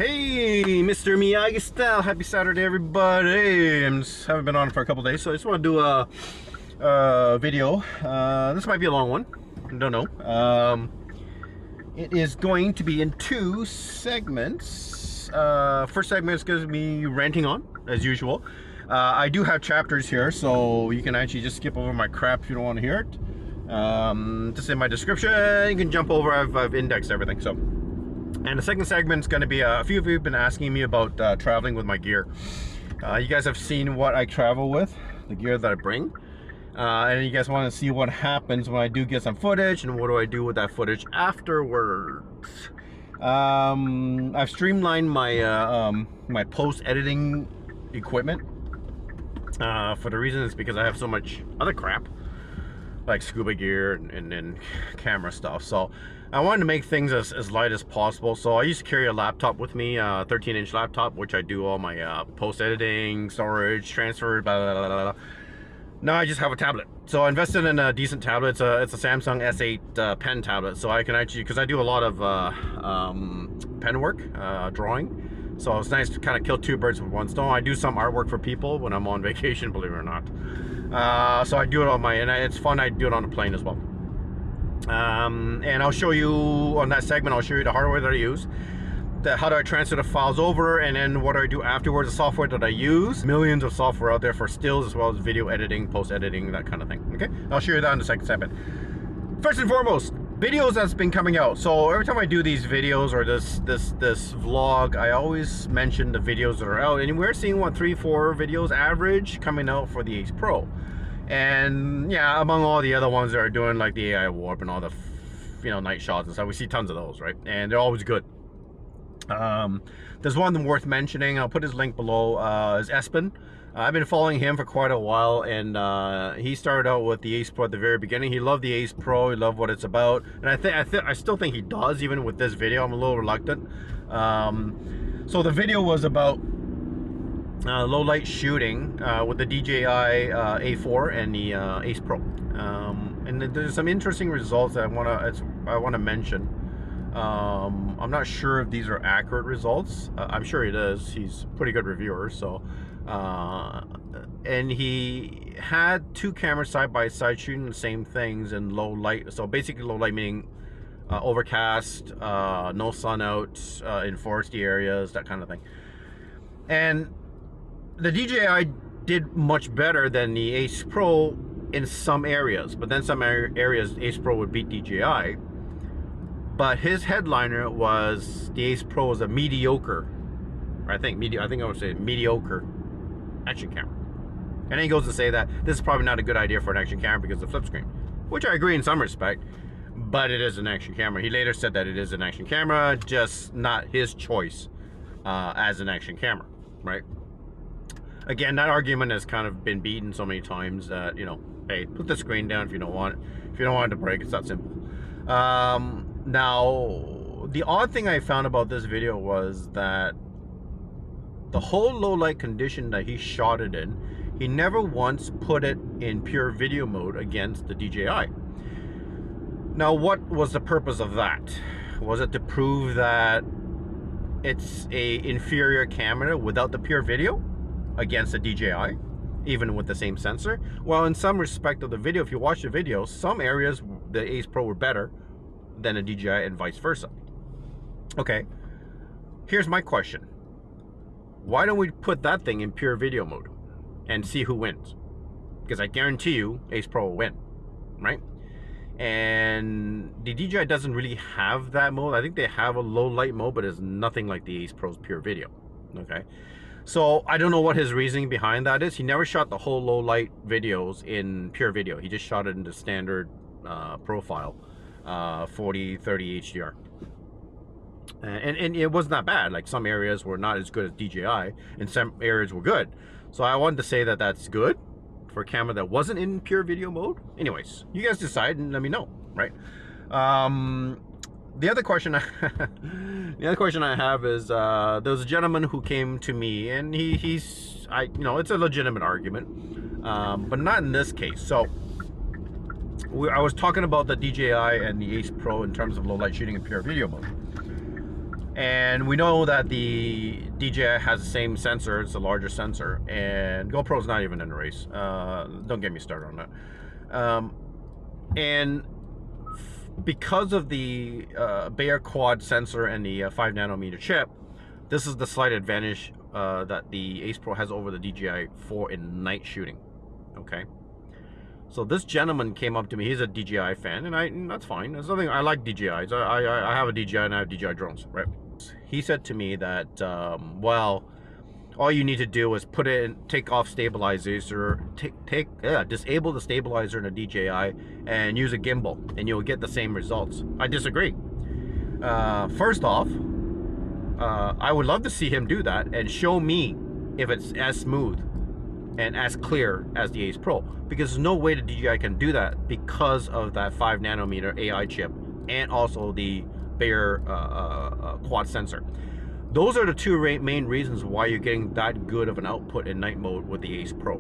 Hey, Mr.MiyagiStyle, happy Saturday, everybody. Haven't been on for a couple days, so I just want to do a video. This might be a long one, I don't know. It is going to be in two segments. First segment is going to be ranting on, as usual. I do have chapters here, so you can actually just skip over my crap if you don't want to hear it. Just in my description, you can jump over. I've indexed everything. So, and the second segment is going to be a few of you have been asking me about traveling with my gear. You guys have seen what I travel with, the gear that I bring, and you guys want to see what happens when I do get some footage and what do I do with that footage afterwards. I've streamlined my my post editing equipment. For the reason is because I have so much other crap like scuba gear and camera stuff, so I wanted to make things as light as possible. So I used to carry a laptop with me, 13-inch laptop, which I do all my post editing, storage, transfer, blah, blah, blah, blah. Now I just have a tablet, so I invested in a decent tablet. It's a Samsung S8 pen tablet, so I can actually, because I do a lot of pen work, drawing. So it's nice to kind of kill two birds with one stone. I do some artwork for people when I'm on vacation, believe it or not. So I do it on and it's fun. I do it on a plane as well. And I'll show you on that segment. I'll show you the hardware that I use, how do I transfer the files over, and then what do I do afterwards. The software that I use, millions of software out there for stills as well as video editing, post editing, that kind of thing. Okay, I'll show you that in the second segment. First and foremost, videos that's been coming out. So every time I do these videos or this vlog, I always mention the videos that are out, and we're seeing what, 3-4 videos average coming out for the Ace Pro. And yeah, among all the other ones that are doing like the AI warp and all the night shots and stuff, we see tons of those, right? And they're always good. There's one worth mentioning. I'll put his link below. Is Espen. I've been following him for quite a while, and he started out with the Ace Pro at the very beginning. He loved the Ace Pro. He loved what it's about, and I still think he does, even with this video. I'm a little reluctant. So the video was about low light shooting with the DJI A4 and the Ace Pro, and there's some interesting results that I want to mention. I'm not sure if these are accurate results. I'm sure it is. He's a pretty good reviewer. So, and he had two cameras side by side shooting the same things in low light. So basically, low light meaning overcast, no sun out, in foresty areas, that kind of thing. And the DJI did much better than the Ace Pro in some areas, but then some areas Ace Pro would beat DJI. But his headliner was the Ace Pro is a mediocre, I think I would say mediocre action camera. And then he goes to say that this is probably not a good idea for an action camera because of the flip screen, which I agree in some respect, but it is an action camera. He later said that it is an action camera, just not his choice as an action camera, right? Again, that argument has kind of been beaten so many times that, hey, put the screen down if you don't want it. If you don't want it to break, it's that simple. Now, the odd thing I found about this video was that the whole low light condition that he shot it in, he never once put it in pure video mode against the DJI. Now, what was the purpose of that? Was it to prove that it's a inferior camera without the pure video against the DJI, even with the same sensor? Well, in some respect of the video, if you watch the video, some areas the Ace Pro were better than a DJI and vice versa. Okay, here's my question. Why don't we put that thing in pure video mode and see who wins? Because I guarantee you Ace Pro will win, right? And the DJI doesn't really have that mode. I think they have a low light mode, but it's nothing like the Ace Pro's pure video. Okay, so I don't know what his reasoning behind that is. He never shot the whole low light videos in pure video. He just shot it in the standard profile, 40-30 HDR. And it wasn't that bad. Like, some areas were not as good as DJI and some areas were good. So I wanted to say that that's good for a camera that wasn't in pure video mode. Anyways, you guys decide and let me know, right? The other question I have is there was a gentleman who came to me, and it's a legitimate argument, but not in this case. So I was talking about the DJI and the Ace Pro in terms of low light shooting in pure video mode. And we know that the DJI has the same sensor, it's a larger sensor, and GoPro's not even in the race. Don't get me started on that. And because of the Bayer quad sensor and the 5 nanometer chip, this is the slight advantage that the Ace Pro has over the DJI 4 in night shooting. Okay, so this gentleman came up to me. He's a DJI fan, and that's fine. There's nothing. I like DJIs. I have a DJI and I have DJI drones, right? He said to me that well, all you need to do is put in, take off stabilizer, disable the stabilizer in a DJI and use a gimbal, and you'll get the same results. I disagree. First off, I would love to see him do that and show me if it's as smooth and as clear as the Ace Pro, because there's no way the DJI can do that because of that 5 nanometer AI chip and also the Bayer quad sensor. Those are the two main reasons why you're getting that good of an output in night mode with the Ace Pro.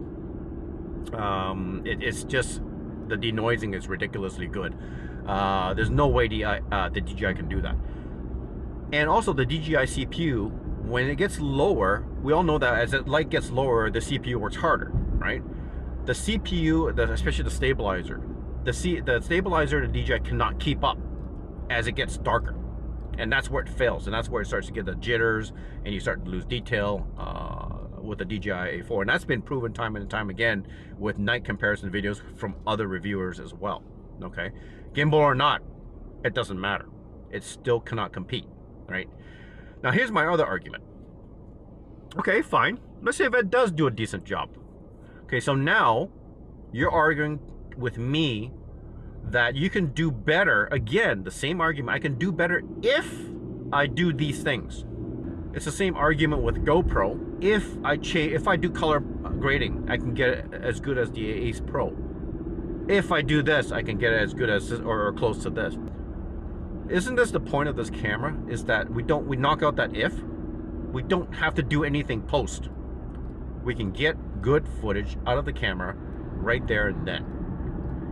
It's just the denoising is ridiculously good. There's no way the DJI can do that. And also the DJI CPU, when it gets lower, we all know that as the light gets lower, the CPU works harder, right? The CPU, especially the stabilizer, the stabilizer and the DJI cannot keep up as it gets darker. And that's where it fails, and that's where it starts to get the jitters, and you start to lose detail with the DJI A4. And that's been proven time and time again with night comparison videos from other reviewers as well. Okay, gimbal or not, it doesn't matter. It still cannot compete, right? Now here's my other argument. Okay, fine. Let's say if it does do a decent job. Okay, so now you're arguing with me that you can do better. Again, the same argument. I can do better if I do these things. It's the same argument with GoPro. If I do color grading, I can get it as good as the Ace Pro. If I do this, I can get it as good as this, or close to this. Isn't this the point of this camera? Is that we knock out that if. We don't have to do anything post. We can get good footage out of the camera right there and then.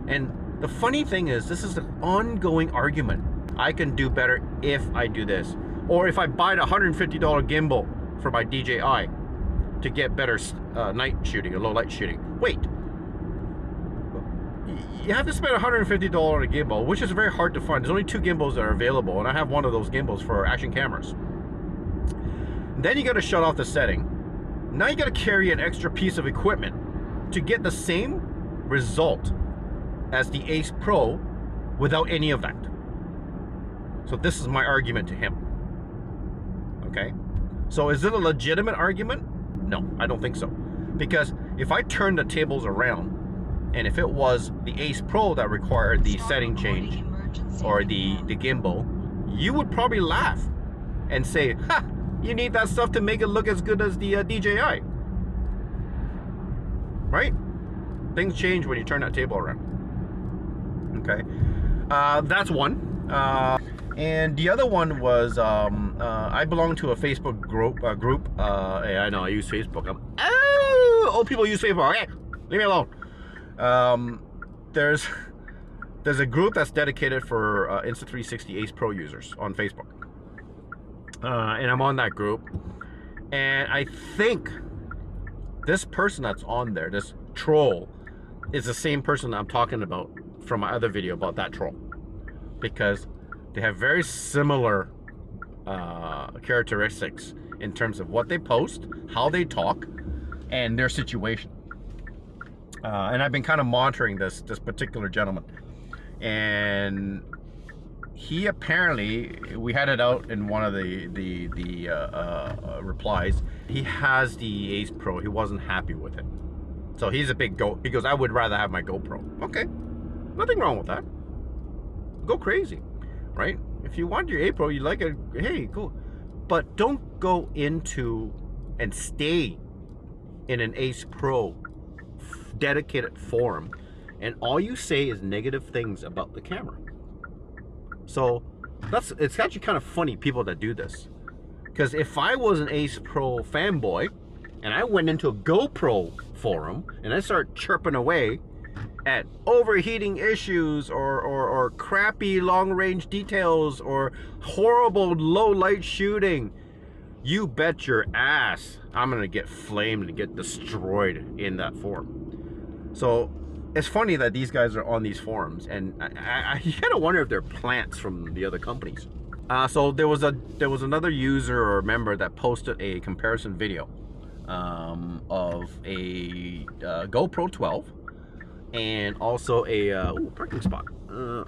And the funny thing is, this is an ongoing argument. I can do better if I do this. Or if I buy a $150 gimbal for my DJI to get better night shooting or low light shooting. Wait. You have to spend $150 on a gimbal, which is very hard to find. There's only 2 gimbals that are available, and I have one of those gimbals for action cameras. Then you got to shut off the setting. Now you got to carry an extra piece of equipment to get the same result as the Ace Pro without any of that. So this is my argument to him. Okay? So is it a legitimate argument? No, I don't think so. Because if I turn the tables around, and if it was the Ace Pro that required the setting change or the gimbal, you would probably laugh and say, ha! You need that stuff to make it look as good as the DJI. Right? Things change when you turn that table around. Okay. That's one. And the other one was, I belong to a Facebook group. Hey, I know, I use Facebook. Old people use Facebook. Hey, leave me alone. There's a group that's dedicated for Insta360 Ace Pro users on Facebook. And I'm on that group, and I think this person that's on there, this troll, is the same person that I'm talking about from my other video about that troll, because they have very similar characteristics in terms of what they post, how they talk, and their situation. And I've been kind of monitoring this particular gentleman, and he apparently, we had it out in one of the replies, he has the Ace Pro. He wasn't happy with it. So he's a big he goes, I would rather have my GoPro. Okay, nothing wrong with that. Go crazy, right? If you want your Ace Pro, you like it, hey, cool. But don't go into and stay in an Ace Pro dedicated forum and all you say is negative things about the camera. So it's actually kind of funny, people that do this. Because if I was an Ace Pro fanboy and I went into a GoPro forum and I start chirping away at overheating issues or crappy long-range details or horrible low-light shooting, you bet your ass I'm gonna get flamed and get destroyed in that forum. So it's funny that these guys are on these forums, and I kind of wonder if they're plants from the other companies. So there was another user or member that posted a comparison video of a GoPro 12 and also a parking spot. A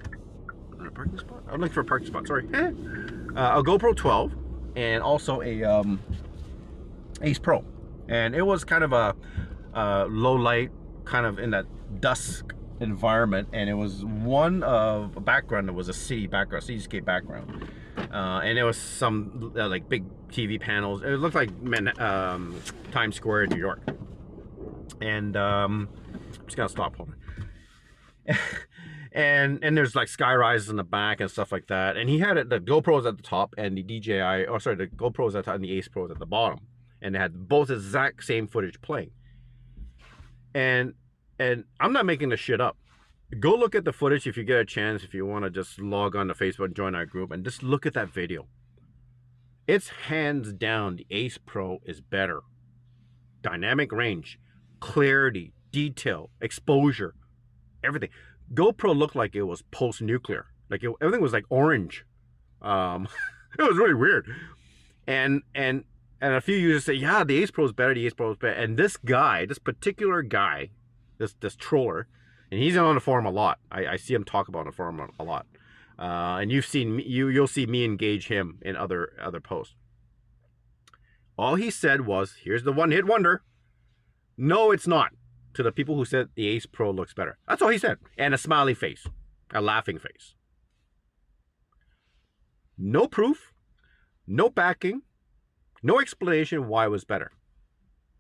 parking spot? I'm looking for a parking spot. Sorry. A GoPro 12 and also a Ace Pro, and it was kind of a low light, kind of in that dusk environment, and it was one of a background that was a city background, cityscape background, and it was some like big TV panels. It looked like Times Square in New York. And I'm just gonna stop. Hold on. and there's like sky rises in the back and stuff like that. And he had it, the GoPros at the top and the DJI, or sorry, the GoPros at the top and the Ace Pros at the bottom, and they had both exact same footage playing. And I'm not making this shit up. Go look at the footage if you get a chance, if you want to just log on to Facebook and join our group and just look at that video. It's hands down the Ace Pro is better. Dynamic range, clarity, detail, exposure, everything. GoPro looked like it was post-nuclear. Like everything was like orange. It was really weird. And a few users say, yeah, the Ace Pro is better, the Ace Pro is better. And this guy, this particular guy, this troller, and he's on the forum a lot. I see him talk about the forum a lot. And you've seen you'll see me engage him in other posts. All he said was, here's the one-hit wonder. No, it's not. To the people who said the Ace Pro looks better. That's all he said. And a smiley face. A laughing face. No proof. No backing. No explanation why it was better.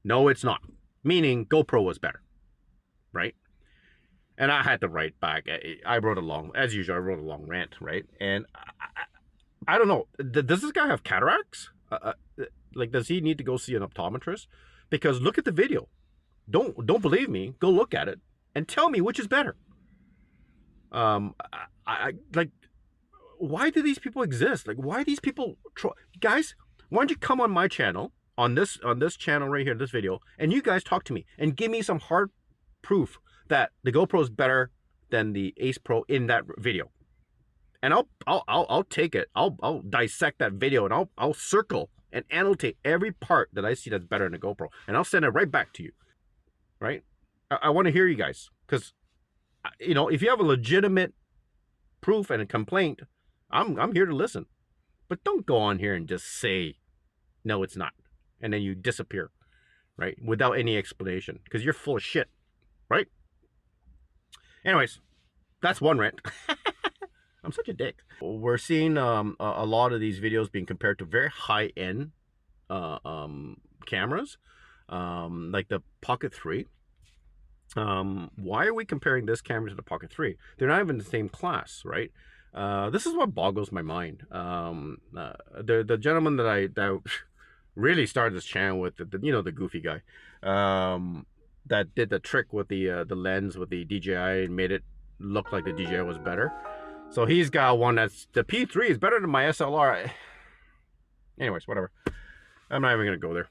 No, it's not. Meaning GoPro was better. Right? And I had to write back. I wrote a long, as usual, I wrote a long rant, right? And I don't know. Does this guy have cataracts? Like, does he need to go see an optometrist? Because look at the video. Don't believe me. Go look at it and tell me which is better. Like, why do these people exist? Like, why these people guys? Why don't you come on my channel, on this channel right here, this video, and you guys talk to me and give me some hard proof that the GoPro is better than the Ace Pro in that video, and I'll take it. I'll dissect that video and I'll circle and annotate every part that I see that's better than the GoPro, and I'll send it right back to you. Right? I want to hear you guys, because you know, if you have a legitimate proof and a complaint, I'm here to listen. But don't go on here and just say no, it's not, and then you disappear, right? Without any explanation, because you're full of shit, right? Anyways, that's one rant. I'm such a dick. We're seeing a lot of these videos being compared to very high-end cameras, like the Pocket 3. Why are we comparing this camera to the Pocket 3? They're not even the same class, right? This is what boggles my mind. The gentleman that really started this channel with, the goofy guy, that did the trick with the lens with the DJI and made it look like the DJI was better. So he's got one that's, the P3 is better than my SLR. Anyways, whatever. I'm not even gonna go there.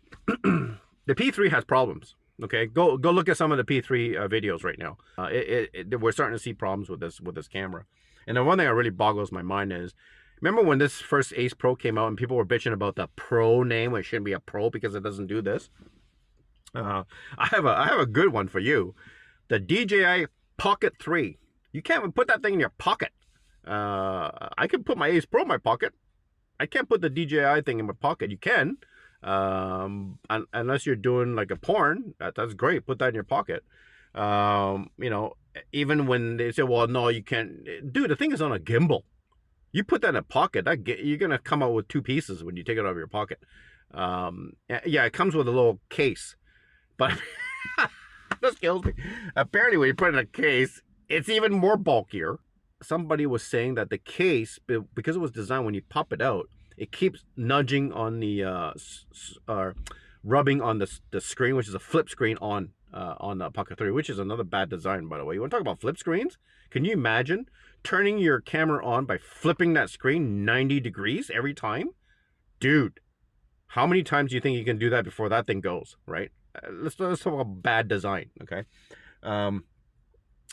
The P3 has problems. Okay, go look at some of the P3 videos right now. We're starting to see problems with this camera. And the one thing that really boggles my mind is, remember when this first Ace Pro came out and people were bitching about the Pro name? It shouldn't be a Pro because it doesn't do this. I have a good one for you. The DJI Pocket 3. You can't even put that thing in your pocket. I can put my Ace Pro in my pocket. I can't put the DJI thing in my pocket. You can, unless you're doing like a porn. That's great. Put that in your pocket. Even when they say, well, no, you can't. Dude, the thing is on a gimbal. You put that in a pocket, you're gonna come out with two pieces when you take it out of your pocket. Yeah, it comes with a little case, but this kills me. Apparently, when you put it in a case, it's even more bulkier. Somebody was saying that the case, because it was designed when you pop it out, it keeps nudging on the rubbing on the screen, which is a flip screen on on the Pocket 3, which is another bad design, by the way. You want to talk about flip screens? Can you imagine turning your camera on by flipping that screen 90 degrees every time? Dude, how many times do you think you can do that before that thing goes, right? Let's talk about bad design, okay? And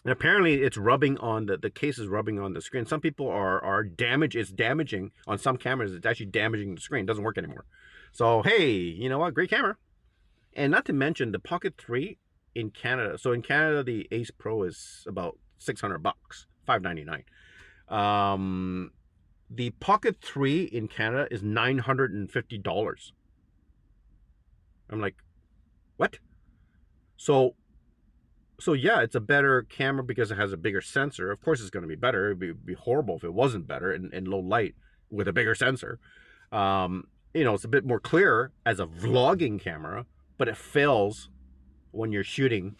apparently it's rubbing on the case is rubbing on the screen. Some people are it's damaging on some cameras. It's actually damaging the screen. It doesn't work anymore. So hey, you know what? Great camera. And not to mention the Pocket 3 in Canada. So in Canada, the Ace Pro is about $600, $599. The Pocket 3 in Canada is $950. I'm like, what? So yeah, it's a better camera because it has a bigger sensor. Of course, it's going to be better. It'd be horrible if it wasn't better in low light with a bigger sensor. You know, it's a bit more clear as a vlogging camera, but it fails when you're shooting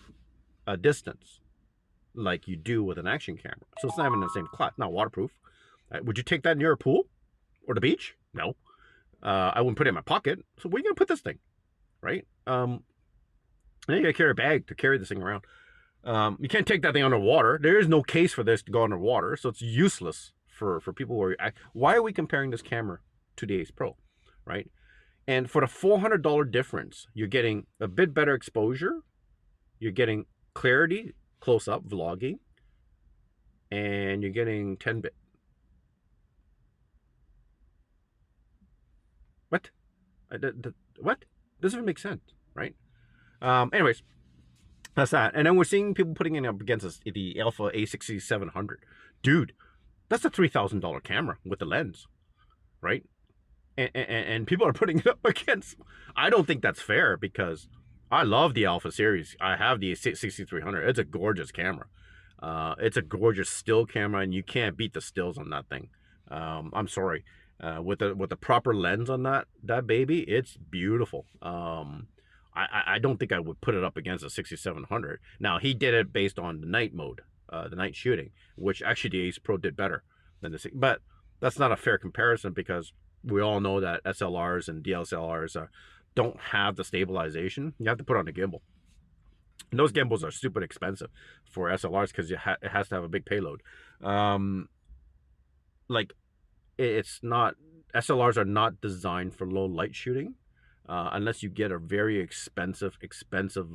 a distance like you do with an action camera. So it's not even the same class, not waterproof. Would you take that near a pool or the beach? No. I wouldn't put it in my pocket. So where are you going to put this thing? Right? And then you got to carry a bag to carry this thing around. You can't take that thing underwater. There is no case for this to go underwater, so it's useless for people who are... Why are we comparing this camera to the Ace Pro, right? And for the $400 difference, you're getting a bit better exposure, you're getting clarity, close-up vlogging, and you're getting 10-bit. What? What? Doesn't even make sense, right? Anyways, that's that. And then we're seeing people putting it up against the Alpha A6700. Dude, that's a $3,000 camera with the lens, right? And people are putting it up against... I don't think that's fair because I love the Alpha series. I have the 6300. It's a gorgeous camera. It's a gorgeous still camera, and you can't beat the stills on that thing. I'm sorry. With the proper lens on that baby, it's beautiful. I don't think I would put it up against a 6700. Now, he did it based on the night mode, the night shooting, which actually the Ace Pro did better than the... But that's not a fair comparison because we all know that SLRs and DSLRs don't have the stabilization. You have to put on a gimbal. And those gimbals are stupid expensive for SLRs because it has to have a big payload. Like, it's not... SLRs are not designed for low light shooting. Unless you get a very expensive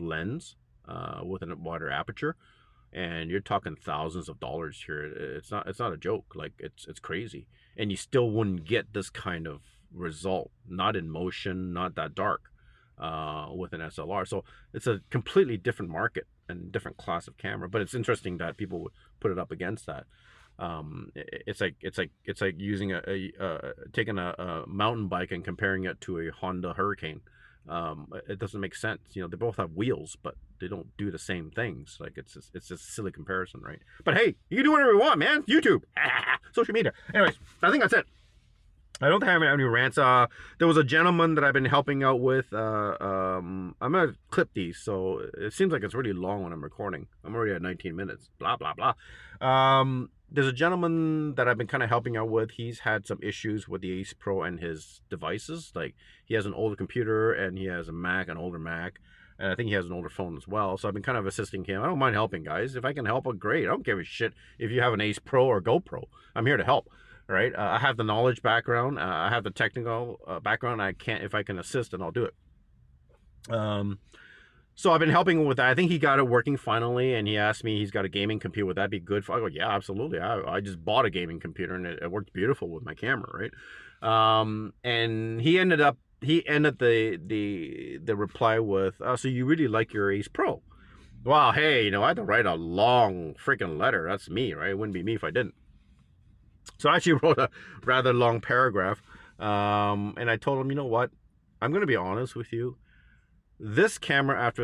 lens with a wider aperture, and you're talking thousands of dollars here. It's not a joke. Like it's crazy, and you still wouldn't get this kind of result. Not in motion, not that dark, with an SLR. So it's a completely different market and different class of camera. But it's interesting that people would put it up against that. It's like using taking a mountain bike and comparing it to a Honda Hurricane. It doesn't make sense. You know, they both have wheels, but they don't do the same things. Like it's just a silly comparison, right? But hey, you can do whatever you want, man. YouTube, social media. Anyways, I think that's it. I don't think I have any rants. There was a gentleman that I've been helping out with. I'm gonna clip these, so it seems like it's really long when I'm recording. I'm already at 19 minutes. Blah blah blah. There's a gentleman that I've been kind of helping out with. He's had some issues with the Ace Pro and his devices. Like he has an older computer and he has a Mac, an older Mac, and I think he has an older phone as well. So I've been kind of assisting him. I don't mind helping, guys. If I can help, great. I don't give a shit if you have an Ace Pro or GoPro. I'm here to help. Right? I have the knowledge background. I have the technical background. If I can assist, then I'll do it. So I've been helping him with that. I think he got it working finally, and he asked me, he's got a gaming computer. Would that be good for? I go, yeah, absolutely. I just bought a gaming computer, and it worked beautiful with my camera, right? And he ended the reply with, so you really like your Ace Pro? Wow, hey, you know, I had to write a long freaking letter. That's me, right? It wouldn't be me if I didn't. So I actually wrote a rather long paragraph, and I told him, you know what? I'm going to be honest with you. This camera, after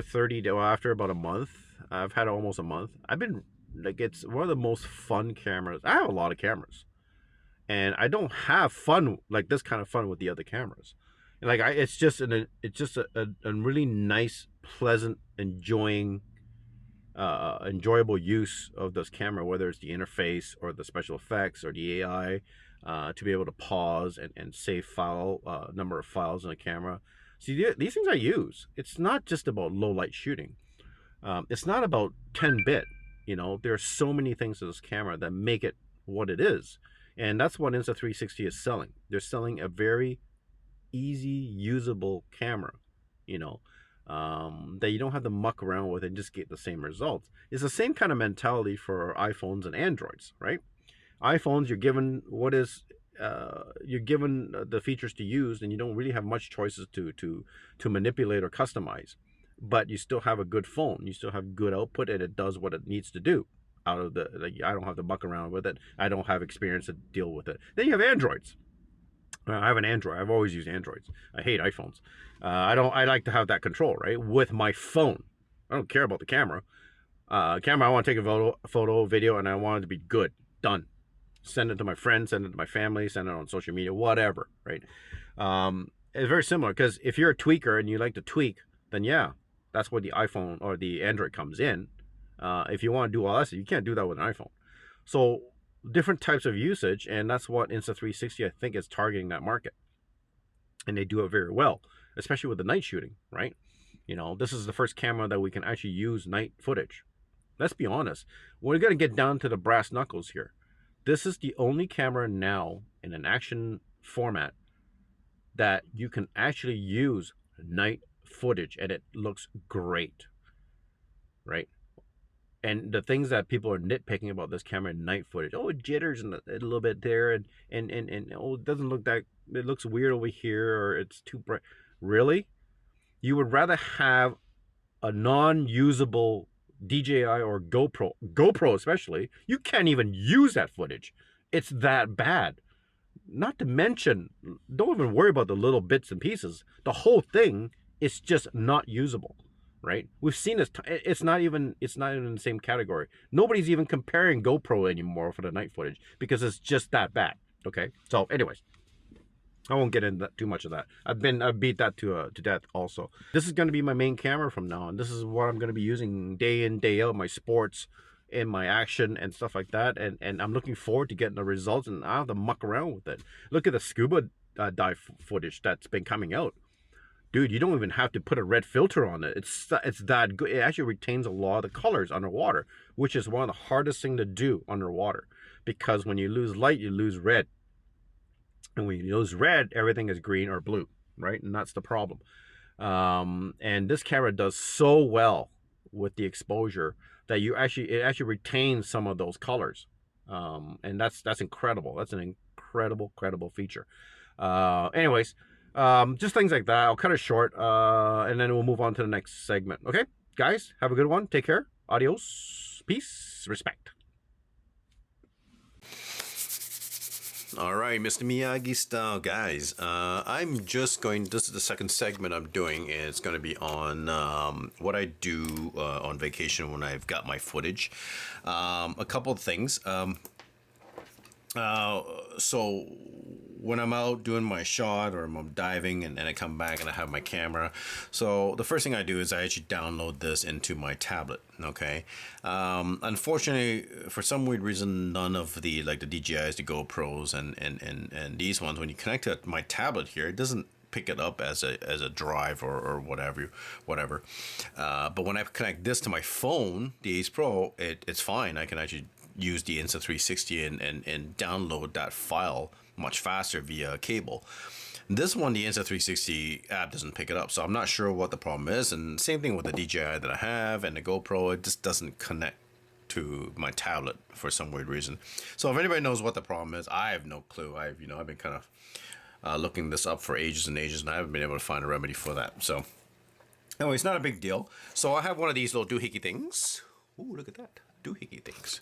about a month, I've had it almost a month. I've been like, it's one of the most fun cameras. I have a lot of cameras, and I don't have fun like this kind of fun with the other cameras. Like it's just a really nice, pleasant, enjoyable use of this camera, whether it's the interface or the special effects or the AI, to be able to pause and save number of files in a camera. See, these things I use. It's not just about low light shooting. It's not about 10-bit. You know, there are so many things to this camera that make it what it is. And that's what Insta360 is selling. They're selling a very easy, usable camera, you know, that you don't have to muck around with and just get the same results. It's the same kind of mentality for iPhones and Androids, right? iPhones, you're given the features to use, and you don't really have much choices to manipulate or customize. But you still have a good phone. You still have good output, and it does what it needs to do. Out of the, like, I don't have to muck around with it. I don't have experience to deal with it. Then you have Androids. I have an Android. I've always used Androids. I hate iPhones. I like to have that control, right, with my phone. I don't care about the camera. Camera, I want to take a photo, video, and I want it to be good. Done. Send it to my friends, send it to my family, send it on social media, whatever, right? It's very similar, because if you're a tweaker and you like to tweak, then yeah, that's where the iPhone or the Android comes in. If you want to do all that, you can't do that with an iPhone. So different types of usage, and that's what Insta360, I think, is targeting that market. And they do it very well, especially with the night shooting, right? You know, this is the first camera that we can actually use night footage. Let's be honest. We're going to get down to the brass knuckles here. This is the only camera now in an action format that you can actually use night footage, and it looks great, right? And the things that people are nitpicking about this camera in night footage, oh, it jitters a little bit there, and oh, it doesn't look that, it looks weird over here, or it's too bright. Really? You would rather have a non-usable DJI or GoPro especially, you can't even use that footage. It's that bad. Not to mention, don't even worry about the little bits and pieces. The whole thing is just not usable, right? We've seen this. It's not even in the same category. Nobody's even comparing GoPro anymore for the night footage because it's just that bad. Okay. So, anyways, I won't get into too much of that. I've beat that to death also. This is going to be my main camera from now on. This is what I'm going to be using day in, day out, my sports and my action and stuff like that. And I'm looking forward to getting the results, and I don't have to muck around with it. Look at the scuba dive footage that's been coming out. Dude, you don't even have to put a red filter on it. It's that good. It actually retains a lot of the colors underwater, which is one of the hardest thing to do underwater, because when you lose light, you lose red. And when you lose red, everything is green or blue, right? And that's the problem. And this camera does so well with the exposure that it actually retains some of those colors. And that's incredible. That's an incredible feature. Anyways, just things like that. I'll cut it short, and then we'll move on to the next segment. Okay, guys, have a good one. Take care. Adios. Peace. Respect. All right, Mr. MiyagiStyle, guys. I'm just going, this is the second segment I'm doing, and it's going to be on what I do on vacation when I've got my footage. A couple of things. So when I'm out doing my shot, or I'm diving, and I come back and I have my camera, so the first thing I do is I actually download this into my tablet. Okay. Unfortunately, for some weird reason, none of the DJIs, the GoPros, and these ones, when you connect to my tablet here, it doesn't pick it up as a drive or whatever. But when I connect this to my phone, the Ace Pro, it's fine. I can actually use the Insta360 and download that file much faster via cable. This one, the Insta360 app doesn't pick it up, so I'm not sure what the problem is. And same thing with the DJI that I have and the GoPro, it just doesn't connect to my tablet for some weird reason. So if anybody knows what the problem is, I have no clue. I've been kind of looking this up for ages and ages, and I haven't been able to find a remedy for that. So anyway, it's not a big deal. So I have one of these little doohickey things. Ooh, look at that. Doohickey things.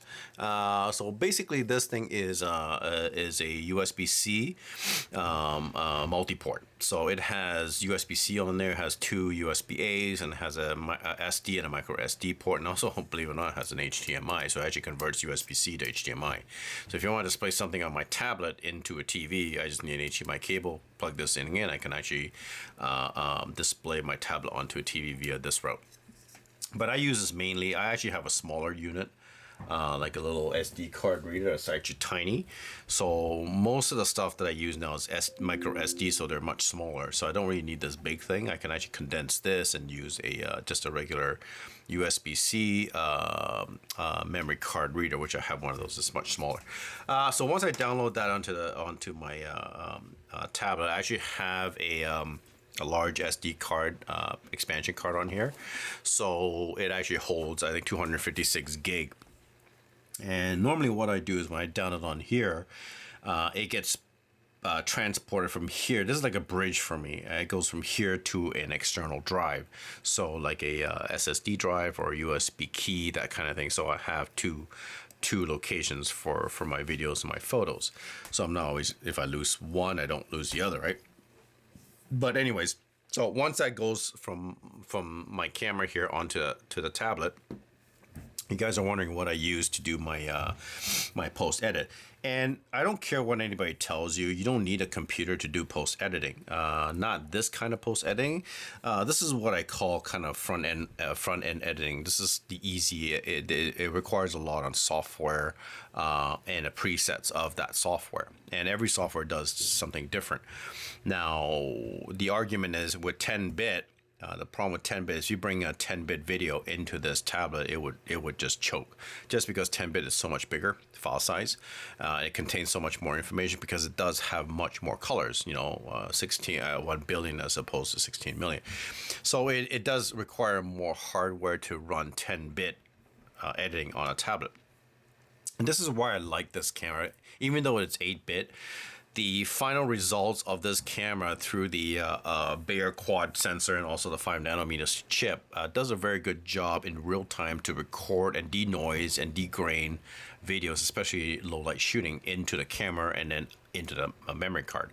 So basically, this thing is a USB-C multi-port. So it has USB-C on there, it has two USB-As, and it has a SD and a micro SD port, and also, believe it or not, it has an HDMI. So it actually converts USB-C to HDMI. So if you want to display something on my tablet into a TV, I just need an HDMI cable, plug this in again, I can actually display my tablet onto a TV via this route. But I use this mainly, I actually have a smaller unit like a little SD card reader that's actually tiny. So most of the stuff that I use now is micro SD, so they're much smaller. So I don't really need this big thing. I can actually condense this and use a just a regular USB-C memory card reader, which I have one of those. It's much smaller. So once I download that onto my tablet, I actually have a large SD card expansion card on here, so it actually holds, I think, 256 gig. And normally what I do is when I download on here, it gets transported from here. This is like a bridge for me. It goes from here to an external drive, so like a SSD drive or USB key, that kind of thing. So I have two locations for my videos and my photos, so I'm not always, if I lose one, I don't lose the other, right? But anyways, so once that goes from my camera here onto the tablet, you guys are wondering what I use to do my my post edit. And I don't care what anybody tells you. You don't need a computer to do post editing. Not this kind of post editing. This is what I call kind of front end editing. This is the easy. It requires a lot on software and the presets of that software. And every software does something different. Now the argument is with 10-bit. The problem with 10-bit is you bring a 10-bit video into this tablet, it would just choke, just because 10-bit is so much bigger file size. It contains so much more information because it does have much more colors, 1 billion as opposed to 16 million. So it does require more hardware to run 10-bit editing on a tablet. And this is why I like this camera, even though it's 8-bit. The final results of this camera through the Bayer quad sensor and also the 5nm chip does a very good job in real time to record and denoise and degrain videos, especially low light shooting, into the camera and then into the memory card.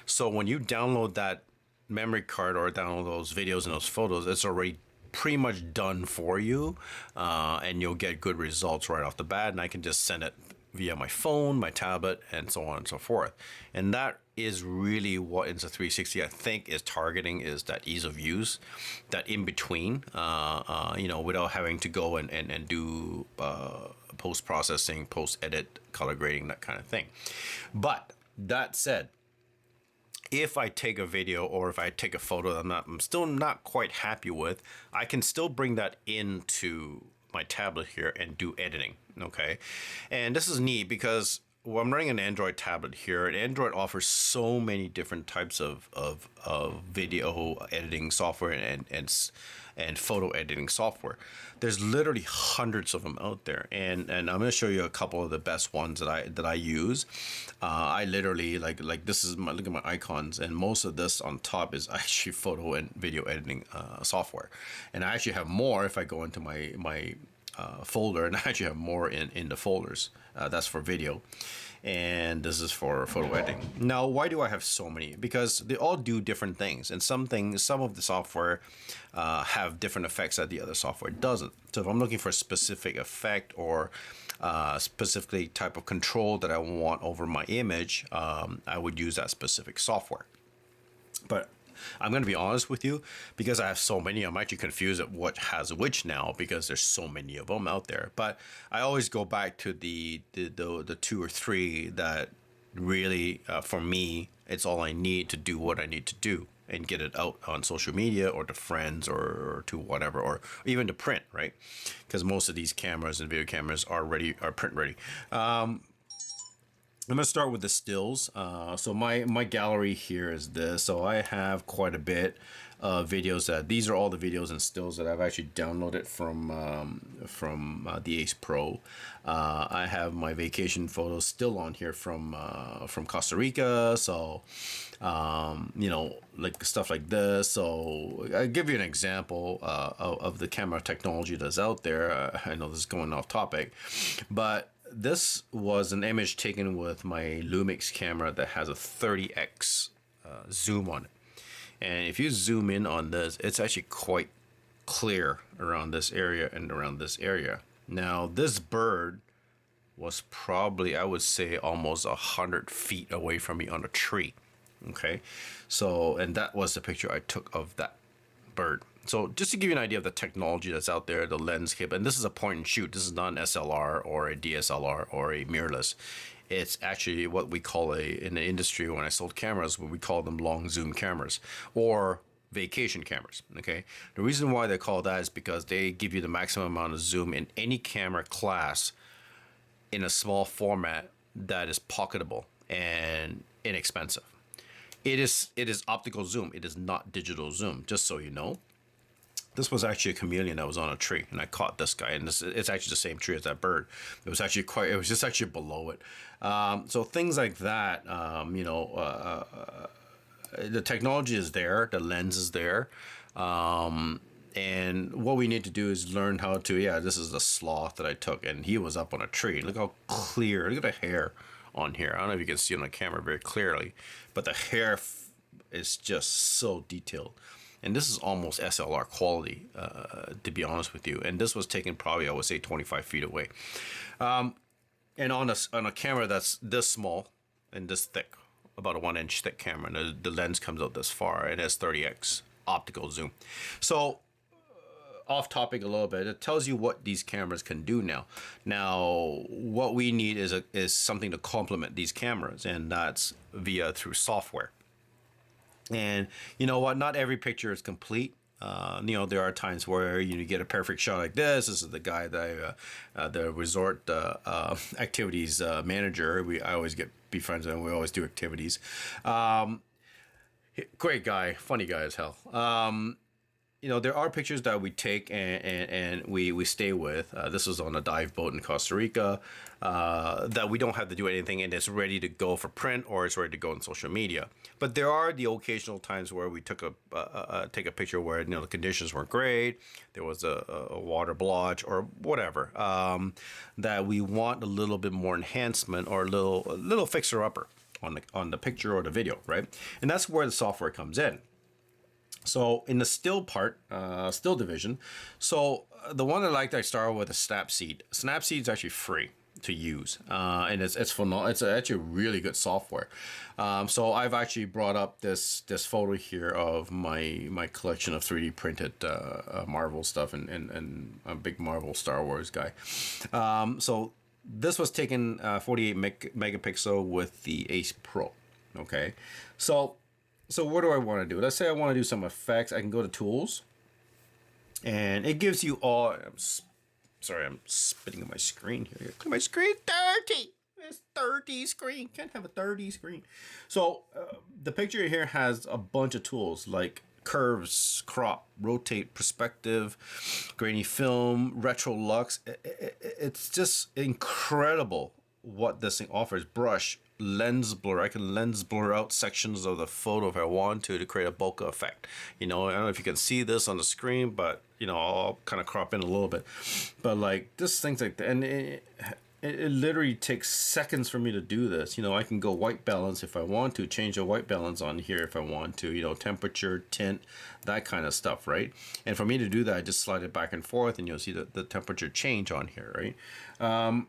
So when you download that memory card or download those videos and those photos, it's already pretty much done for you, and you'll get good results right off the bat, and I can just send it via my phone, my tablet, and so on and so forth. And that is really what Insta360 I think is targeting, is that ease of use, that in between, without having to go and do post processing, post edit, color grading, that kind of thing. But that said, if I take a video or if I take a photo that I'm still not quite happy with, I can still bring that into my tablet here and do editing. Okay, and this is neat because I'm running an Android tablet here, and Android offers so many different types of video editing software and photo editing software. There's literally hundreds of them out there, and I'm going to show you a couple of the best ones that I use. I literally like this is look at my icons, and most of this on top is actually photo and video editing software, and I actually have more if I go into my folder, and I actually have more in the folders. That's for video, and this is for photo editing. Now, why do I have so many? Because they all do different things, and some of the software have different effects that the other software doesn't. So if I'm looking for a specific effect or specifically type of control that I want over my image, I would use that specific software. But I'm going to be honest with you, because I have so many, I'm actually confused at what has which now, because there's so many of them out there. But I always go back to the 2 or 3 that really, for me, it's all I need to do what I need to do and get it out on social media or to friends or to whatever, or even to print, right? Because most of these cameras and video cameras are print ready. I'm going to start with the stills. So my gallery here is this. So I have quite a bit of videos. These are all the videos and stills that I've actually downloaded from the Ace Pro. I have my vacation photos still on here from Costa Rica. So, like stuff like this. So I'll give you an example of the camera technology that's out there. I know this is going off topic, but this was an image taken with my Lumix camera that has a 30x zoom on it. And if you zoom in on this, it's actually quite clear around this area and around this area. Now, this bird was probably, I would say, almost 100 feet away from me on a tree. Okay, so, and that was the picture I took of that bird. So just to give you an idea of the technology that's out there, the lens kit, and this is a point and shoot. This is not an SLR or a DSLR or a mirrorless. It's actually what we call in the industry, when I sold cameras, what we call them long zoom cameras or vacation cameras. Okay, the reason why they call that is because they give you the maximum amount of zoom in any camera class in a small format that is pocketable and inexpensive. It is optical zoom. It is not digital zoom, just so you know. This was actually a chameleon that was on a tree, and I caught this guy, and it's actually the same tree as that bird. It was just actually below it. So things like that, the technology is there, the lens is there. And what we need to do is learn how to, this is the sloth that I took, and he was up on a tree. Look how clear, look at the hair on here. I don't know if you can see on the camera very clearly, but the hair is just so detailed. And this is almost SLR quality, to be honest with you. And this was taken probably, I would say, 25 feet away. And on a camera that's this small and this thick, about a 1-inch thick camera, and the lens comes out this far, and it has 30x optical zoom. So off topic a little bit, it tells you what these cameras can do now. Now, what we need is something to complement these cameras, and that's through software. And you know what? Not every picture is complete. There are times where you get a perfect shot like this. This is the guy that the resort activities manager. I always be friends with him. We always do activities. Great guy, funny guy as hell. There are pictures that we take and we stay with. This was on a dive boat in Costa Rica that we don't have to do anything, and it's ready to go for print or it's ready to go on social media. But there are the occasional times where we take a picture where the conditions weren't great, there was a water blotch or whatever, that we want a little bit more enhancement or a little fixer upper on the picture or the video, right? And that's where the software comes in. So in the still part, still division, so the one I started with is Snapseed. Snapseed is actually free to use, and it's phenomenal. It's actually really good software. So I've actually brought up this photo here of my collection of 3D printed Marvel stuff, and a big Marvel Star Wars guy. So this was taken 48 megapixel with the Ace Pro. Okay, so what do I want to do? Let's say I want to do some effects. I can go to Tools, and it gives you all. I'm spitting on my screen here. Look at my screen, dirty. It's dirty screen. Can't have a dirty screen. So the picture here has a bunch of tools like curves, crop, rotate, perspective, grainy film, retro lux. It's just incredible what this thing offers. Brush, lens blur. I can lens blur out sections of the photo if I want to create a bokeh effect. I don't know if you can see this on the screen, but I'll kind of crop in a little bit. But like this things like that, and it literally takes seconds for me to do this. I can go white balance if I want to, change the white balance on here if I want to, temperature, tint, that kind of stuff, right? And for me to do that, I just slide it back and forth, and you'll see the temperature change on here, right?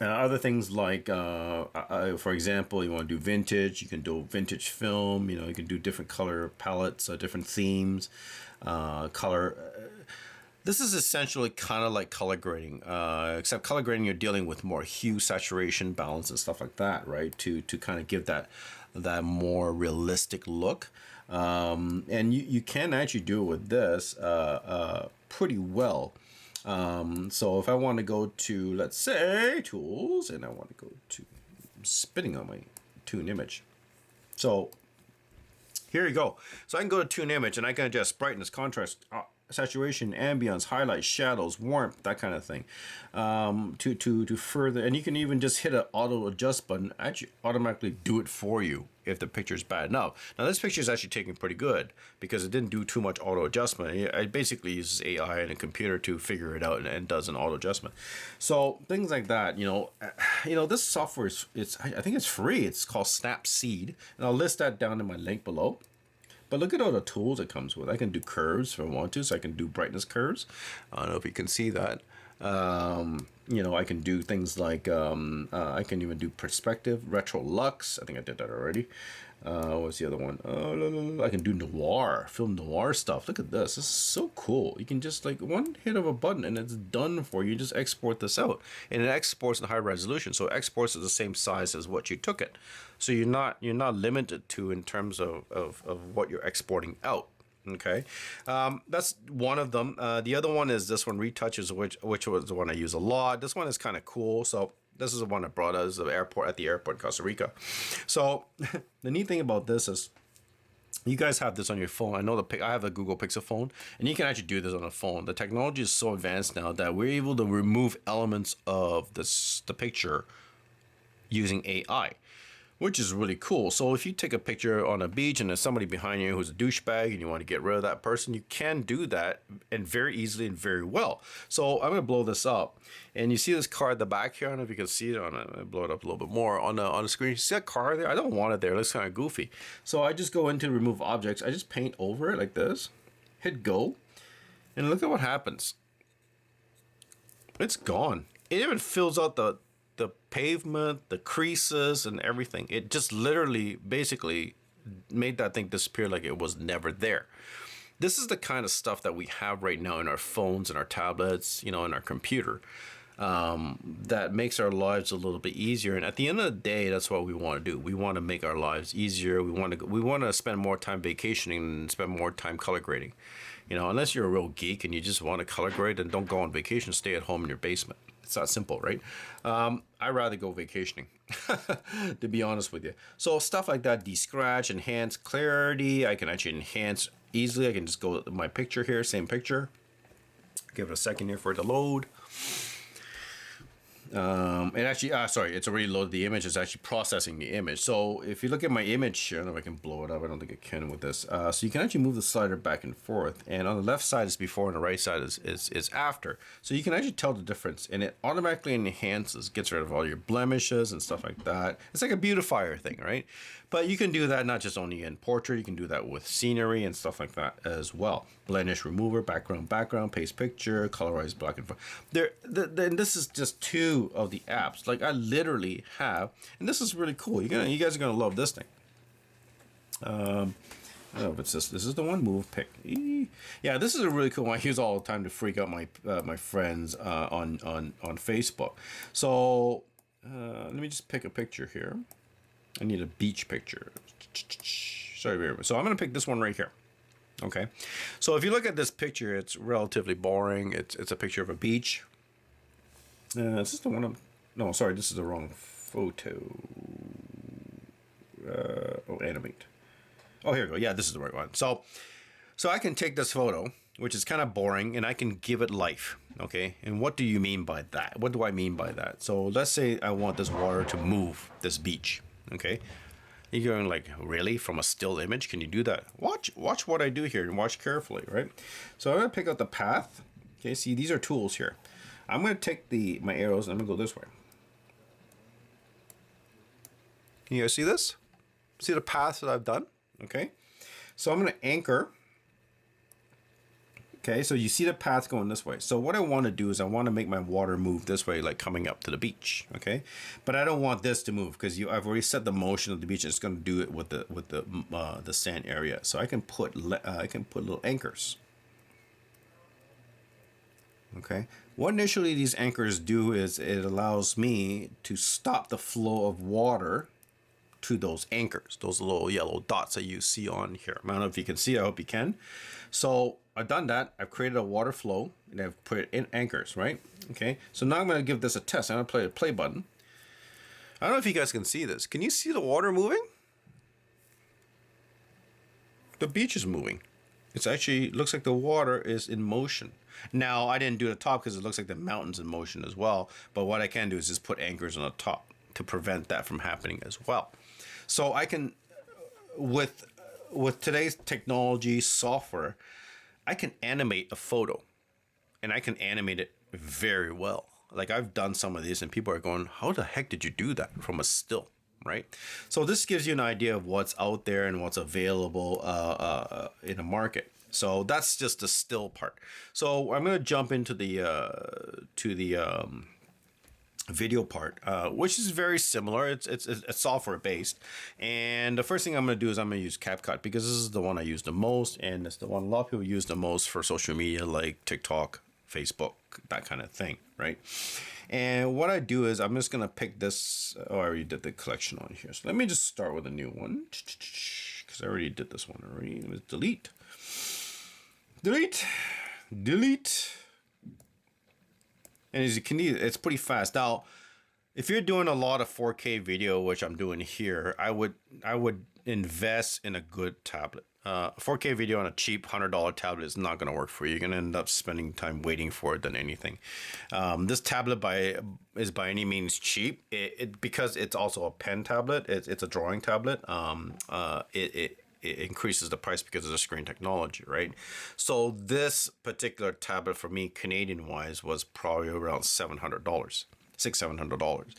Other things like, for example, you want to do vintage, you can do vintage film, you can do different color palettes, different themes, color. This is essentially kind of like color grading, except color grading, you're dealing with more hue, saturation, balance, and stuff like that, right? To kind of give that more realistic look. And you can actually do it with this pretty well. So if I want to go to, let's say, Tools, and I want to go to, I'm spitting on my Tune Image. So here you go. So I can go to Tune Image, and I can adjust brightness, contrast, saturation, ambience, highlights, shadows, warmth, that kind of thing. To further, and you can even just hit an auto adjust button, actually automatically do it for you if the picture is bad enough. Now this picture is actually taken pretty good because it didn't do too much auto adjustment. It basically uses AI and a computer to figure it out and does an auto adjustment. So things like that, this software I think it's free. It's called Snapseed, and I'll list that down in my link below. But look at all the tools it comes with. I can do curves if I want to, so I can do brightness curves. I don't know if you can see that. You know, I can do things like I can even do perspective, retro lux. I think I did that already. What's the other one? I can do noir, film noir stuff. Look at this. This is so cool. You can just like one hit of a button and it's done for you. Just export this out, and it exports in high resolution. So it exports at the same size as what you took it. So you're not limited to in terms of what you're exporting out. Okay, that's one of them. The other one is this one, retouches, which was the one I use a lot. This one is kind of cool. So this is the one I brought us at the airport in Costa Rica. So the neat thing about this is you guys have this on your phone. I know I have a Google Pixel phone, and you can actually do this on a phone. The technology is so advanced now that we're able to remove elements of the picture using AI, which is really cool. So if you take a picture on a beach and there's somebody behind you who's a douchebag and you want to get rid of that person, you can do that, and very easily and very well. So I'm gonna blow this up, and you see this car at the back here. I don't know if you can see it. I'll blow it up a little bit more on the screen. You see that car there? I don't want it there. It looks kind of goofy. So I just go into remove objects. I just paint over it like this, hit go, and look at what happens. It's gone. It even fills out the pavement, the creases, and everything. It just literally basically made that thing disappear like it was never there. This is the kind of stuff that we have right now in our phones and our tablets, you know, in our computer, that makes our lives a little bit easier. And at the end of the day, that's what we want to do. We want to make our lives easier. We want to spend more time vacationing and spend more time color grading. You know, unless you're a real geek and you just want to color grade, then don't go on vacation. Stay at home in your basement. It's that simple, right? I'd rather go vacationing, to be honest with you. So stuff like that, de-scratch, enhance clarity. I can actually enhance easily. I can just go to my picture here, same picture. Give it a second here for it to load. It actually, sorry, it's already loaded the image. It's actually processing the image. So if you look at my image here, I don't know if I can blow it up. I don't think I can with this. So you can actually move the slider back and forth. And on the left side is before, and the right side is after. So you can actually tell the difference. And it automatically enhances, gets rid of all your blemishes and stuff like that. It's like a beautifier thing, right? But you can do that not just only in portrait. You can do that with scenery and stuff like that as well. Blemish remover, background, paste picture, colorize black and white. And this is just two of the apps. Like I literally have, and this is really cool. You guys are gonna love this thing. I don't know if it's this. This is the one. Move pick. Yeah, this is a really cool one. I use all the time to freak out my friends on Facebook. So let me just pick a picture here. I need a beach picture. Sorry, very much. So I'm gonna pick this one right here. Okay. So if you look at this picture, it's relatively boring. It's a picture of a beach. Is this the one? No, sorry, this is the wrong photo. Animate. Oh, here we go. Yeah, this is the right one. So I can take this photo, which is kind of boring, and I can give it life. Okay. And what do you mean by that? What do I mean by that? So let's say I want this water to move this beach. Okay. You're going like, really? From a still image? Can you do that? Watch what I do here and watch carefully, right? So I'm going to pick out the path. Okay, see, these are tools here. I'm going to take my arrows and I'm going to go this way. Can you guys see this? See the path that I've done? Okay. So I'm going to anchor. Okay, so you see the path going this way. So what I want to do is I want to make my water move this way, like coming up to the beach. Okay, but I don't want this to move because I've already set the motion of the beach. And it's going to do it with the sand area. So I can put little anchors. Okay, what initially these anchors do is it allows me to stop the flow of water to those anchors, those little yellow dots that you see on here. I don't know if you can see. I hope you can. So I've done that. I've created a water flow and I've put it in anchors, right? Okay. So now I'm going to give this a test. I'm going to play the play button. I don't know if you guys can see this. Can you see the water moving? The beach is moving. It's actually looks like the water is in motion. Now I didn't do the top because it looks like the mountain's in motion as well. But what I can do is just put anchors on the top to prevent that from happening as well. So I can, with today's technology software, I can animate a photo, and I can animate it very well. Like I've done some of these, and people are going, "How the heck did you do that from a still?" Right? So this gives you an idea of what's out there and what's available in the market. So that's just the still part. So I'm going to jump into the video part, which is very similar. It's software based, and the first thing I'm going to do is I'm going to use CapCut because this is the one I use the most, and it's the one a lot of people use the most for social media like TikTok, Facebook, that kind of thing, right? And what I do is I'm just going to pick this. Oh, I already did the collection on here, so let me just start with a new one because I already did this one already. Let's delete. And as you can see, it's pretty fast. Now, if you're doing a lot of 4K video, which I'm doing here, I would invest in a good tablet. 4K video on a cheap $100 tablet is not going to work for you. You're going to end up spending time waiting for it than anything. This tablet is by any means cheap. Because it's also a pen tablet. It's a drawing tablet. It increases the price because of the screen technology, right? So this particular tablet for me, Canadian wise, was probably around $700, $700.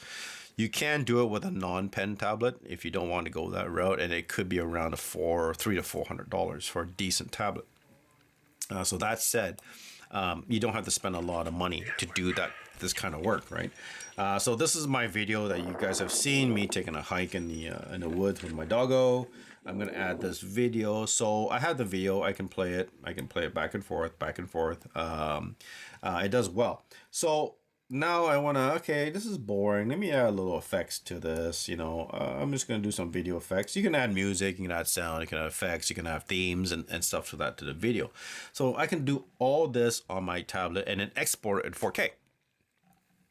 You can do it with a non-pen tablet if you don't want to go that route, and it could be around $300 to $400 for a decent tablet. So that said, you don't have to spend a lot of money to do this kind of work, right? So this is my video that you guys have seen me taking a hike in the woods with my doggo. I'm gonna add this video. So I have the video. I can play it. Back and forth. It does well. So now I wanna. Okay, this is boring. Let me add a little effects to this. I'm just gonna do some video effects. You can add music. You can add sound. You can add effects. You can have themes and stuff to that to the video. So I can do all this on my tablet and then export it in 4K.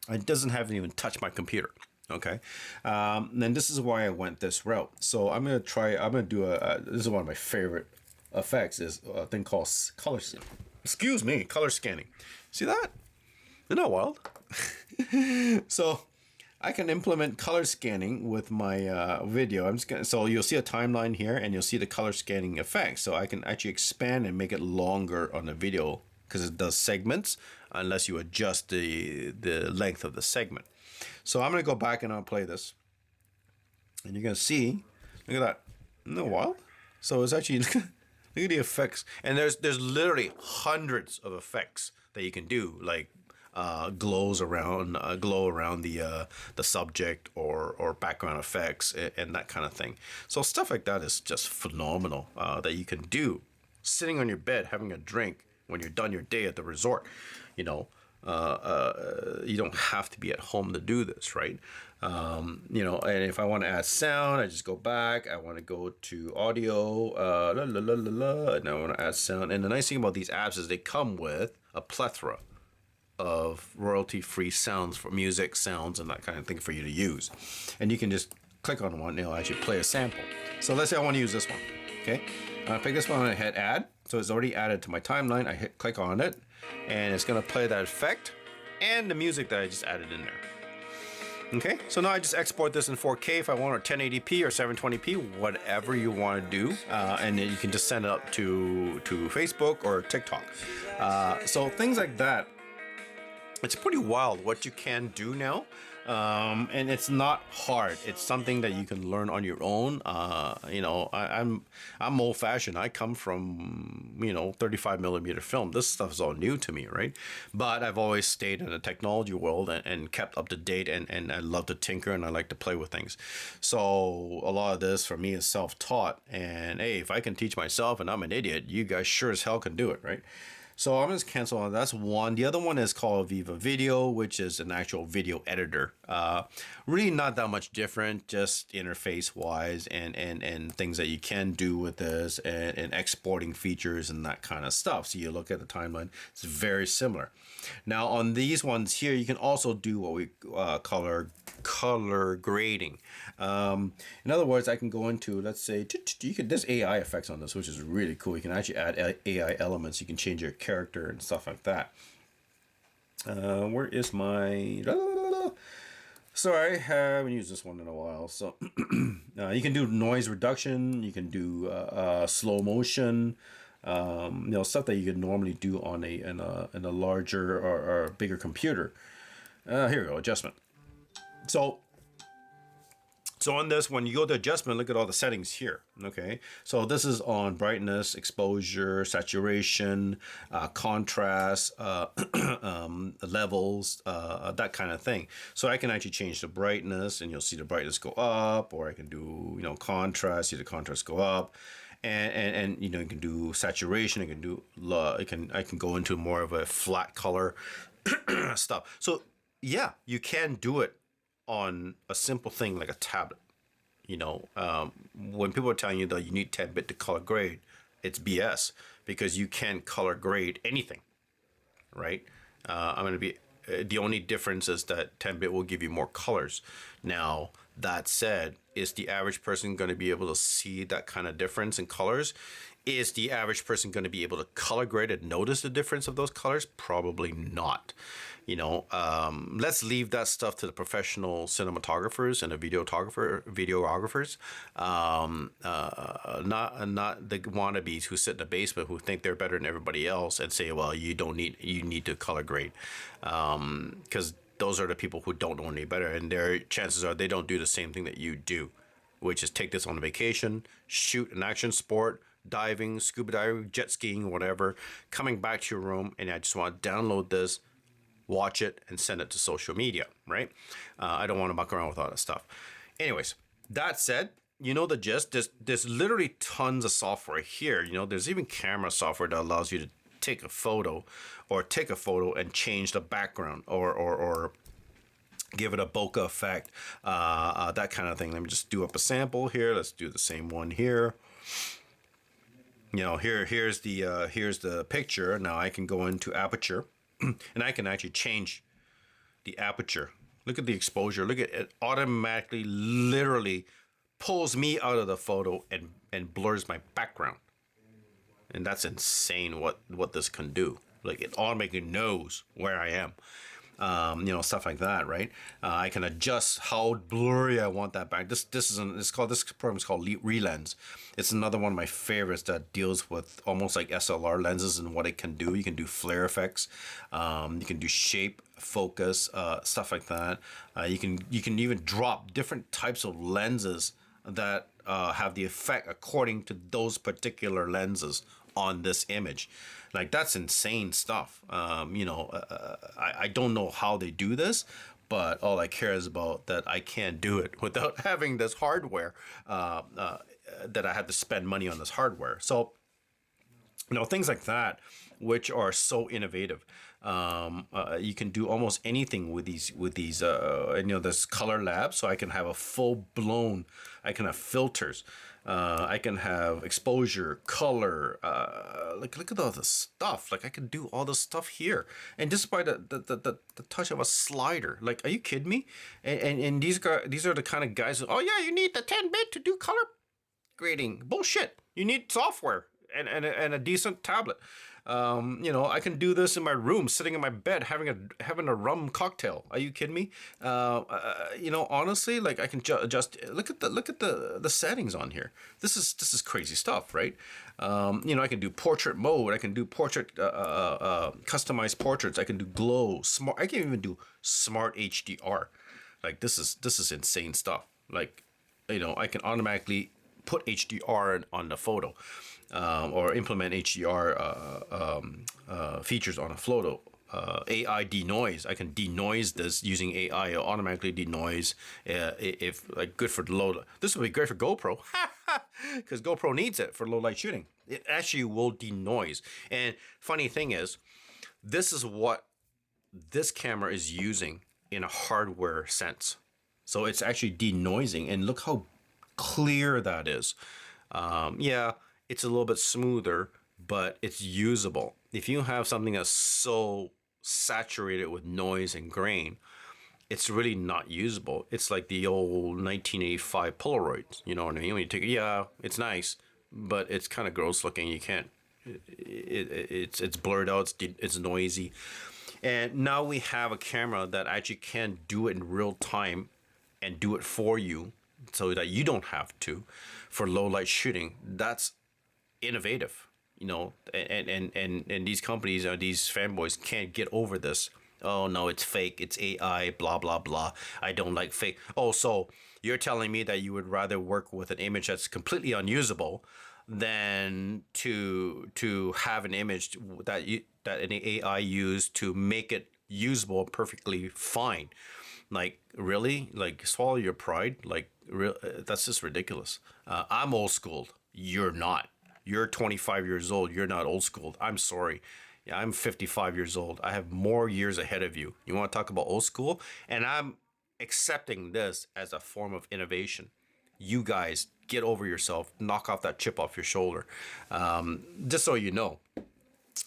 It doesn't have to even touch my computer. Okay. And this is why I went this route. So I'm going to do this is one of my favorite effects is a thing called color scanning. See that? Isn't that wild? So I can implement color scanning with my video. So you'll see a timeline here and you'll see the color scanning effect. So I can actually expand and make it longer on the video because it does segments unless you adjust the length of the segment. So I'm going to go back and I'll play this. And you're going to see, look at that. Isn't that wild? So it's actually, look at the effects. And there's literally hundreds of effects that you can do, like glow around the subject or background effects and that kind of thing. So stuff like that is just phenomenal that you can do sitting on your bed having a drink when you're done your day at the resort. You don't have to be at home to do this, right? And if I want to add sound, I just go back. I want to go to audio, and I want to add sound. And the nice thing about these apps is they come with a plethora of royalty-free sounds for music, sounds, and that kind of thing for you to use. And you can just click on one, and it'll actually play a sample. So let's say I want to use this one, okay? I pick this one and I hit add. So it's already added to my timeline. I click on it, and it's gonna play that effect and the music that I just added in there. Okay, so now I just export this in 4K if I want, or 1080p or 720p, whatever you want to do, and then you can just send it up to Facebook or TikTok. So things like that. It's pretty wild what you can do now. And it's not hard. It's something that you can learn on your own. I'm old-fashioned. I come from 35mm film. This stuff is all new to me, right? But I've always stayed in the technology world and kept up to date. And I love to tinker and I like to play with things. So a lot of this for me is self-taught. And hey, if I can teach myself and I'm an idiot, you guys sure as hell can do it, right? So I'm just cancel on that's one. The other one is called Viva Video, which is an actual video editor. Really not that much different, just interface wise and things that you can do with this and exporting features and that kind of stuff. So you look at the timeline, it's very similar. Now on these ones here, you can also do what we color grading. In other words, I can go into, let's say, there's AI effects on this, which is really cool. You can actually add AI elements. You can change your character and stuff like that. Where is my... Sorry, I haven't used this one in a while. So you can do noise reduction. You can do slow motion. Stuff that you could normally do on in a larger or bigger computer. Here we go, adjustment. So So on this, when you go to adjustment, look at all the settings here. Okay, so this is on brightness, exposure, saturation, contrast, levels, that kind of thing. So I can actually change the brightness, and you'll see the brightness go up, or I can do, you know, contrast, see the contrast go up. And you know, you can do saturation. I can do I can go into more of a flat color stuff. So yeah, you can do it on a simple thing like a tablet. You know, when people are telling you that you need 10-bit to color grade, it's BS, because you can color grade anything, right? I'm going to be the only difference is that 10-bit will give you more colors. Now, that said, is the average person going to be able to see that kind of difference in colors? Is the average person going to be able to color grade and notice the difference of those colors? Probably not. You know, let's leave that stuff to the professional cinematographers and the videographers, not the wannabes who sit in the basement who think they're better than everybody else and say, well, you need to color grade, because those are the people who don't know any better, and their chances are they don't do the same thing that you do, which is take this on a vacation, shoot an action sport, diving, scuba diving, jet skiing, whatever, coming back to your room, and I just want to download this, watch it, and send it to social media, right? I don't want to muck around with all that stuff. Anyways, that said, you know the gist. There's literally tons of software here. You know, there's even camera software that allows you to take a photo and change the background or give it a bokeh effect, that kind of thing. Let me just do up a sample here. Let's do the same one here. You know, here's the picture. Now I can go into aperture and I can actually change the aperture. Look at the exposure. Look at it, automatically, literally pulls me out of the photo and blurs my background. And that's insane what this can do. Like, it automatically knows where I am. You know, stuff like that, right? I can adjust how blurry I want that back. This program is called Relens. It's another one of my favorites that deals with almost like SLR lenses and what it can do. You can do flare effects, you can do shape, focus, stuff like that. You can even drop different types of lenses that have the effect according to those particular lenses on this image. Like, that's insane stuff. You know, I don't know how they do this, but all I care is about that I can't do it without having this hardware, that I had to spend money on this hardware. So, you know, things like that, which are so innovative. You can do almost anything with these, and, you know, this color lab, so I can have a full blown, I can have filters, I can have exposure, color, like, look at all this stuff. Like, I can do all this stuff here, and just by the touch of a slider. Like, are you kidding me? And these are the kind of guys who, oh yeah, you need the 10-bit to do color grading. Bullshit. You need software and a decent tablet. You know, I can do this in my room, sitting in my bed, having a rum cocktail. Are you kidding me? You know, honestly, like, I can adjust. Look at the settings on here. This is crazy stuff, right? You know, I can do portrait mode. I can do portrait, customized portraits. I can do glow, smart. I can even do smart HDR. Like, this is insane stuff. Like, you know, I can automatically put HDR on the photo, or implement HDR features on a photo. AI denoise. I can denoise this using AI. It'll automatically denoise, if, like, good for low. This would be great for GoPro, because GoPro needs it for low light shooting. It actually will denoise. And funny thing is, this is what this camera is using in a hardware sense. So it's actually denoising, and look how clear that is. Yeah, it's a little bit smoother, but it's usable. If you have something that's so saturated with noise and grain, it's really not usable. It's like the old 1985 Polaroids. You know what I mean? When you take it, yeah, it's nice, but it's kind of gross looking. You can't. It's blurred out. It's noisy. And now we have a camera that actually can do it in real time and do it for you, so that you don't have to, for low light shooting. That's innovative, you know, and these companies, or these fanboys, can't get over this. Oh no, it's fake. It's AI. Blah blah blah. I don't like fake. Oh, so you're telling me that you would rather work with an image that's completely unusable than to have an image that an AI used to make it usable perfectly fine. Like really, like swallow your pride. Like that's just ridiculous. I'm old school. You're not. You're 25 years old. You're not old school. I'm sorry. Yeah, I'm 55 years old. I have more years ahead of you. You want to talk about old school? And I'm accepting this as a form of innovation. You guys get over yourself. Knock off that chip off your shoulder. Just so you know.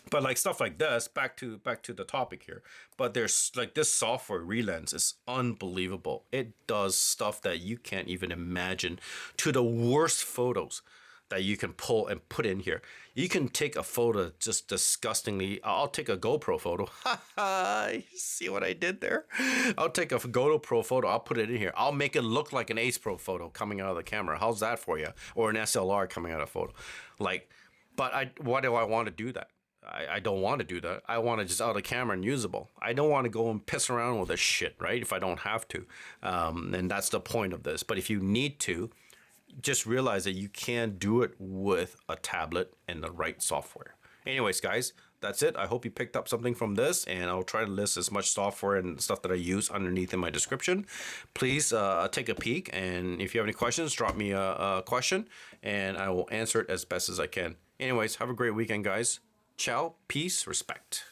But like stuff like this, back to the topic here. But there's like this software Relens is unbelievable. It does stuff that you can't even imagine to the worst photos that you can pull and put in here. You can take a photo just disgustingly. I'll take a GoPro photo. See what I did there? I'll take a GoPro photo. I'll put it in here. I'll make it look like an Ace Pro photo coming out of the camera. How's that for you? Or an SLR coming out of a photo. Like, but why do I want to do that? I don't want to do that. I want to just out of camera and usable. I don't want to go and piss around with this shit, right? If I don't have to. And that's the point of this. But if you need to, just realize that you can do it with a tablet and the right software. Anyways, guys, that's it. I hope you picked up something from this, and I'll try to list as much software and stuff that I use underneath in my description. Please take a peek, and if you have any questions, drop me a question, and I will answer it as best as I can. Anyways, have a great weekend, guys. Ciao, peace, respect.